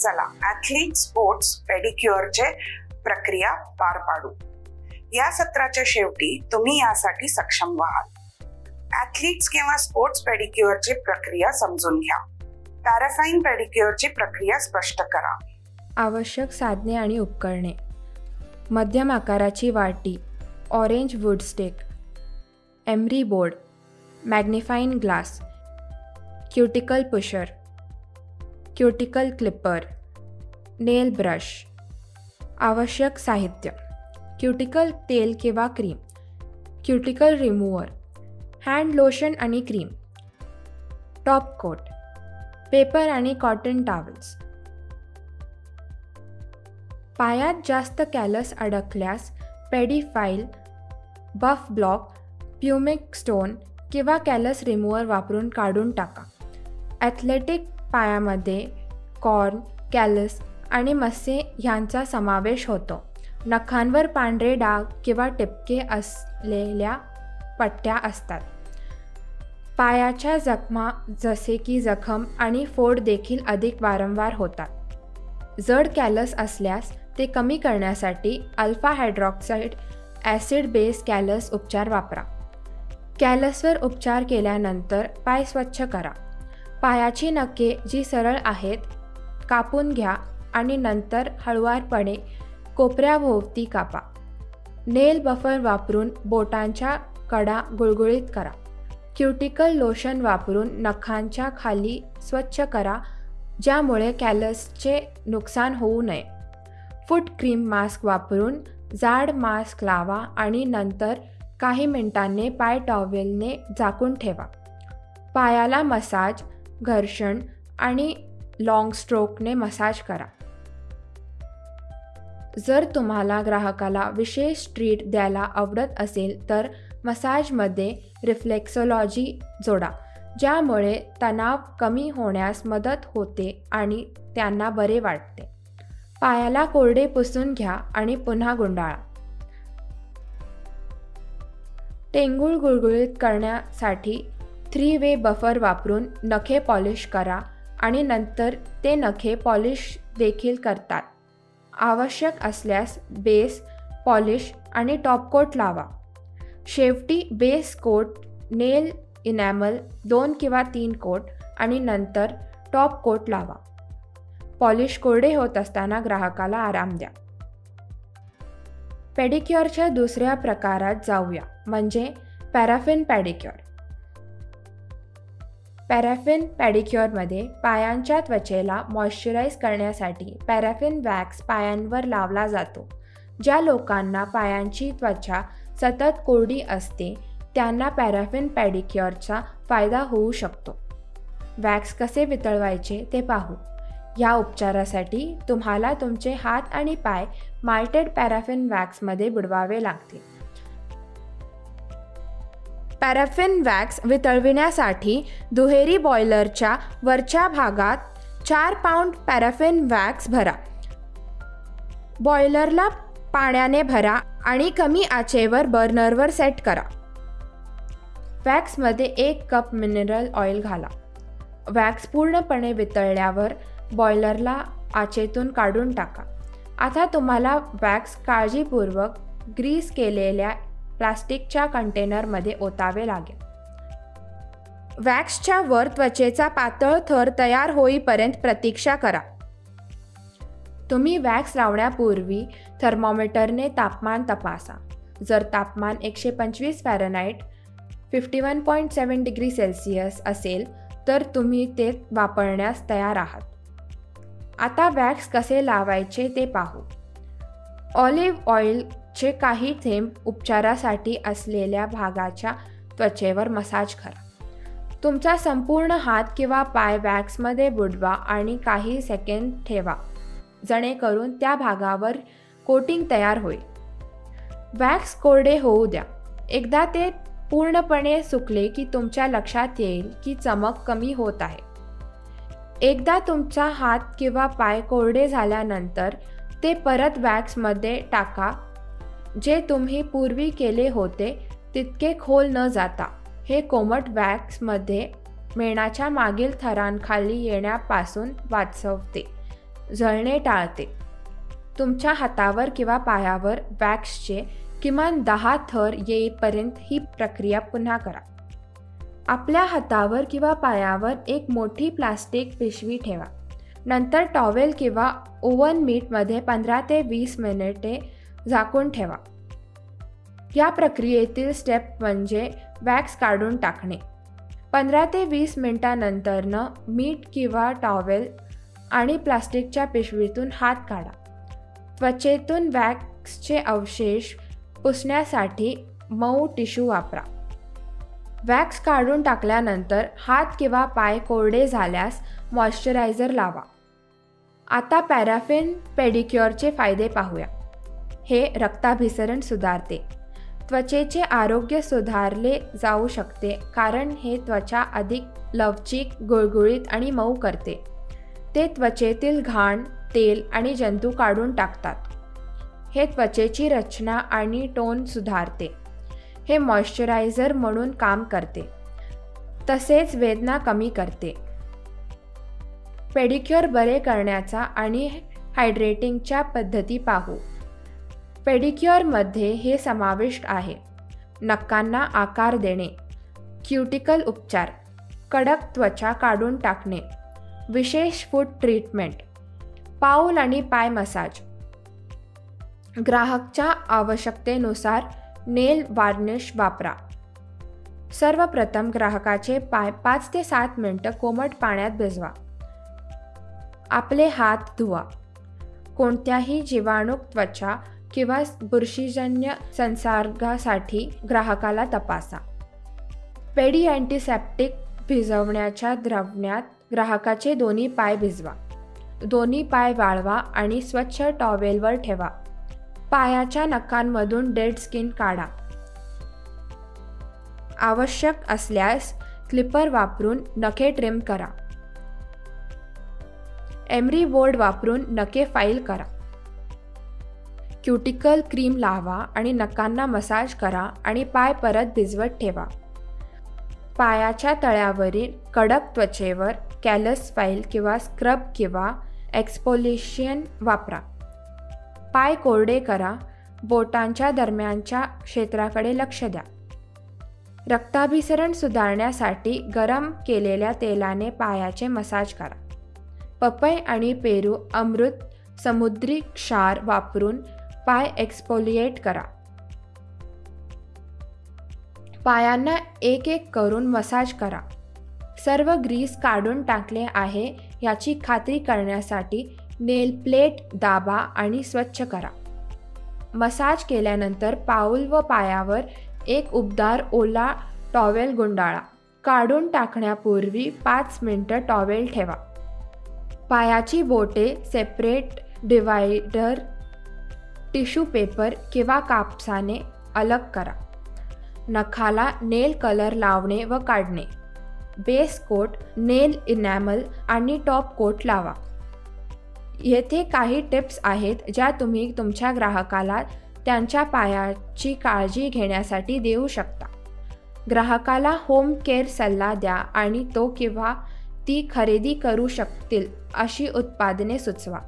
चला athlete sports पेडिक्युअरचे प्रक्रिया पार पाडू. या सत्राच्या शेवटी तुम्ही यासाठी सक्षम व्हाल. ॲथलीट्स किंवा स्पोर्ट्स पेडिक्युअरची प्रक्रिया समजून घ्या. पॅराफाईन पेडिक्युअरची प्रक्रिया स्पष्ट करा. आवश्यक साधने आणि उपकरणे: मध्यम आकाराची वाटी, orange wood stick, emery board, magnifying glass, cuticle pusher, cuticle clipper, nail brush. आवश्यक साहित्य: क्युटिकल तेल किंवा cream, cuticle remover, hand lotion आणि क्रीम, टॉप कोट, पेपर आणि कॉटन टॉवेल्स. पायात जास्त कॅलस अडकल्यास pedi file, buff block, pumice stone किंवा कॅलस रिमूव्हर वापरून काढून टाका. ॲथलेटिक पायामध्ये कॉर्न, कॅलस आणि मस्से ह्यांचा समावेश होतो. नखांवर पांढरे डाग किंवा टिपके असलेल्या पट्ट्या असतात. पायाच्या जखमा जसे की जखम आणि फोड देखील अधिक वारंवार होतात. जड कॅलस असल्यास ते कमी करण्यासाठी alpha hydroxide acid base callus उपचार वापरा. कॅलसवर उपचार केल्यानंतर पाय स्वच्छ करा. पायाची नखे जी सरळ आहेत कापून घ्या आणि नंतर हळुवारपणे कोपऱ्याभोवती कापा. नेल बफर वापरून बोटांच्या कडा गुळगुळीत करा. क्युटिकल लोशन वापरून नखांच्या खाली स्वच्छ करा ज्यामुळे कॅलसचे नुकसान होऊ नये. फूट क्रीम मास्क वापरून जाड मास्क लावा आणि नंतर काही मिनिटांनी पाय टॉवेलने झाकून ठेवा. पायाला मसाज, घर्षण आणि लॉंग स्ट्रोकने मसाज करा. जर तुम्हाला ग्राहकाला विशेष ट्रीट द्यायला आवडत असेल तर मसाजमध्ये रिफ्लेक्सोलॉजी जोडा ज्यामुळे तणाव कमी होण्यास मदत होते आणि त्यांना बरे वाटते. पायाला कोरडे पुसून घ्या आणि पुन्हा गुंडाळा. टेंगूळ गुळगुळीत करण्यासाठी 3-वे बफर वापरून नखे पॉलिश करा आणि नंतर ते नखे पॉलिश देखील करतात. आवश्यक असल्यास बेस, पॉलिश आणि टॉप कोट लावा. शेवटी बेस कोट, नेल इनॅमल 2 किंवा 3 कोट आणि नंतर टॉप कोट लावा. पॉलिश कोरडे होत असताना ग्राहकाला आराम द्या. पेडिक्युअरच्या दुसऱ्या प्रकारात जाऊया म्हणजे पॅराफिन पेडिक्युअर. पॅराफिन पेडिक्युअरमध्ये पायांच्या त्वचेला मॉइश्चराईज करण्यासाठी पॅराफिन वॅक्स पायांवर लावला जातो. ज्या लोकांना पायांची त्वचा सतत कोरडी असते त्यांना पॅराफिन पेडिक्युअरचा फायदा होऊ शकतो. वॅक्स कसे वितळवायचे ते पाहू. या उपचारासाठी तुम्हाला तुमचे हात आणि पाय माल्टेड पॅराफिन वॅक्समध्ये बुडवावे लागतील. पॅराफिन वॅक्स वितळविण्यासाठी दुहेरी बॉयलरच्या वरच्या भागात 4 पाउंड पॅराफिन वॅक्स भरा. बॉयलरला पाण्याने भरा आणि कमी आचेवर बर्नरवर सेट करा. वॅक्समध्ये 1 कप मिनरल ऑइल घाला. वॅक्स पूर्णपणे वितळल्यावर बॉयलरला आचेतून काढून टाका. आता तुम्हाला वॅक्स काळजीपूर्वक ग्रीस केलेल्या प्लास्टिकच्या कंटेनरमध्ये ओतावे लागेल. वॅक्सच्या वर त्वचेचा पातळ थर तयार होईपर्यंत प्रतीक्षा करा. तुम्ही वॅक्स लावण्यापूर्वी थर्मोमीटरने तापमान तपासा. जर तापमान 125 फॅरनहाईट 51.7 डिग्री सेल्सिअस असेल तर तुम्ही ते वापरण्यास तयार आहात. आता वॅक्स कसे लावायचे ते पाहू. ऑलिव्ह ऑइलचे काही थेंब उपचारासाठी असलेल्या भागाच्या त्वचेवर मसाज करा. तुमचा संपूर्ण हात किंवा पाय वॅक्समध्ये बुडवा आणि काही सेकंद ठेवा जेणेकरून त्या भागावर कोटिंग तयार होईल. वॅक्स कोरडे होऊ द्या. एकदा ते पूर्णपणे सुकले की तुमच्या लक्षात येईल की चमक कमी होत आहे. एकदा तुमचा हात किंवा पाय कोरडे झाल्यानंतर ते परत वॅक्समध्ये टाका. जे तुम्ही पूर्वी केले होते तितके खोल न जाता. हे कोमट वॅक्समध्ये मेणाच्या मागील थरांखाली येण्यापासून वाचवते. जळणे टाळते. तुमच्या हातावर किंवा पायावर वॅक्सचे किमान 10 थर येईपर्यंत ही प्रक्रिया पुन्हा करा. आपल्या हातावर किंवा पायावर एक मोठी प्लास्टिक पिशवी ठेवा. नंतर टॉवेल किंवा ओव्हन मीटमध्ये 15 ते 20 मिनिटे झाकून ठेवा. या प्रक्रियेतील स्टेप म्हणजे वॅक्स काढून टाकणे. 15 ते 20 मिनिटांनंतरनं मीठ किंवा टॉवेल आणि प्लास्टिकच्या पिशवीतून हात काढा. त्वचेतून वॅक्सचे अवशेष पुसण्यासाठी मऊ टिश्यू वापरा. वॅक्स काढून टाकल्यानंतर हात किंवा पाय कोरडे झाल्यास मॉइश्चरायझर लावा. आता पॅराफिन पेडिक्युअरचे फायदे पाहूया. हे रक्ताभिसरण सुधारते. त्वचेचे आरोग्य सुधारले जाऊ शकते कारण हे त्वचा अधिक लवचिक, गुळगुळीत आणि मऊ करते. ते त्वचेतील घाण, तेल आणि जंतू काढून टाकतात. हे त्वचेची रचना आणि टोन सुधारते. हे मॉइश्चरायझर म्हणून काम करते. तसेच वेदना कमी करते. पेडिक्युअर बरे करण्याचा आणि हायड्रेटिंगच्या पद्धती पाहू. पेडिक्युअरमध्ये हे समाविष्ट आहे: नखांना आकार देणे, क्युटिकल उपचार, कडक त्वचा काढून टाकणे, विशेष फूट ट्रीटमेंट, पाऊल आणि पाय मसाज. ग्राहकाच्या आवश्यकतेनुसार नेल वार्निश वापरा. सर्वप्रथम ग्राहकाचे पाय 5 ते 7 मिनिटं कोमट पाण्यात भिजवा. आपले हात धुवा. कोणत्याही जीवाणू, त्वचा किंवा बुरशीजन्य संसर्गासाठी ग्राहकाला तपासा. पेडी अँटीसेप्टिक भिजवण्याच्या द्रावणात ग्राहकाचे दोन्ही पाय भिजवा. दोन्ही पाय वाळवा आणि स्वच्छ टॉवेलवर ठेवा. पायाच्या नखांमधून डेड स्किन काढा. आवश्यक असल्यास क्लिपर वापरून नखे ट्रिम करा. एमरी बोर्ड वापरून नखे फाईल करा. क्युटिकल क्रीम लावा आणि नखांना मसाज करा आणि पाय परत भिजवत ठेवा. पायाच्या तळ्यावरील कडक त्वचेवर कॅलस फाईल किंवा स्क्रब किंवा एक्सफोलिएशन वापरा. पाय कोरडे करा. बोटांच्या दरम्यानच्या क्षेत्राकडे लक्ष द्या. रक्ताभिसरण सुधारण्यासाठी गरम केलेल्या तेलाने पायाचे मसाज करा. पपई आणि पेरू अमृत समुद्री क्षार वापरून पाय एक्सफोलिएट करा. पायांना एक एक करून मसाज करा. सर्व ग्रीस काढून टाकले आहे याची खात्री करण्यासाठी नेल प्लेट दाबा आणि स्वच्छ करा. मसाज केल्यानंतर पाऊल व पायावर एक उबदार ओला टॉवेल गुंडाळा. काढून टाकण्यापूर्वी 5 मिनिटं टॉवेल ठेवा. पायाची बोटे सेपरेट डिवायडर, टिश्यू पेपर किंवा कापसाने अलग करा. नखाला नेल कलर लावणे व काढणे. बेस कोट, नेल इनॅमल आणि टॉप कोट लावा. येथे काही टिप्स आहेत ज्या तुम्ही तुमच्या ग्राहकाला त्यांच्या पायाची काळजी घेण्यासाठी देऊ शकता. ग्राहकाला होम केअर सल्ला द्या आणि तो किंवा ती खरेदी करू शकतील अशी उत्पादने सुचवा.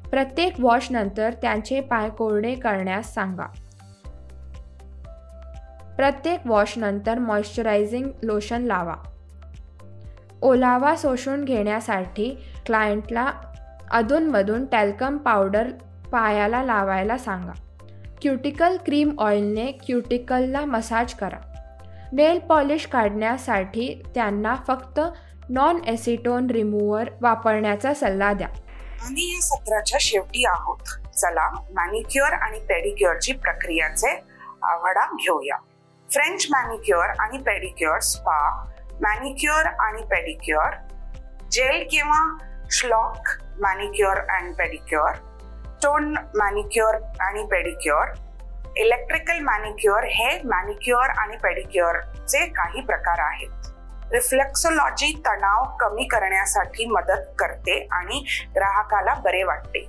प्रत्येक वॉशनंतर त्यांचे पाय कोरडे करण्यास सांगा. प्रत्येक वॉशनंतर मॉइश्चरायझिंग लोशन लावा. ओलावा शोषून घेण्यासाठी क्लायंटला अधूनमधून टॅल्कम पावडर पायाला लावायला सांगा. क्युटिकल क्रीम ऑइलने क्युटिकलला मसाज करा. नेल पॉलिश काढण्यासाठी त्यांना फक्त नॉन एसिटोन रिमूव्हर वापरण्याचा सल्ला द्या. आम्ही या सत्राच्या शेवटी आहोत. चला मॅनिक्युअर आणि पेडिक्युअरची प्रक्रियाचे आढावा घेऊया. फ्रेंच मॅनिक्युअर आणि पेडिक्युअर, स्पा मॅनिक्युअर आणि पेडिक्युअर, जेल किंवा shellac manicure and pedicure, tone manicure आणि पेडिक्युअर, इलेक्ट्रिकल मॅनिक्युअर हे मॅनिक्युअर आणि पेडिक्युअरचे काही प्रकार आहेत. रिफ्लेक्सोलॉजी तणाव कमी करण्यासाठी मदत करते आणि ग्राहकाला बरे वाटते.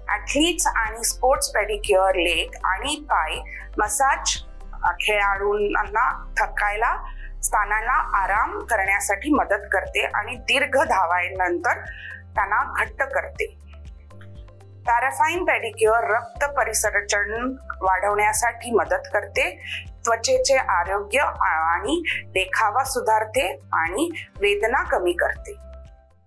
ॲथलीट्स आणि स्पोर्ट्स पेडिक्युअर लेग आणि पाय मसाज खेळाडूंना थकायला स्थानांना आराम करण्यासाठी मदत करते आणि दीर्घ धावांनंतर त्यांना घट्ट करते. पॅराफाईन पेडिक्युअर रक्त परिसंचरण वाढवण्यासाठी मदत करते, त्वचेचे आरोग्य आणि देखावा सुधारते आणि वेदना कमी करते.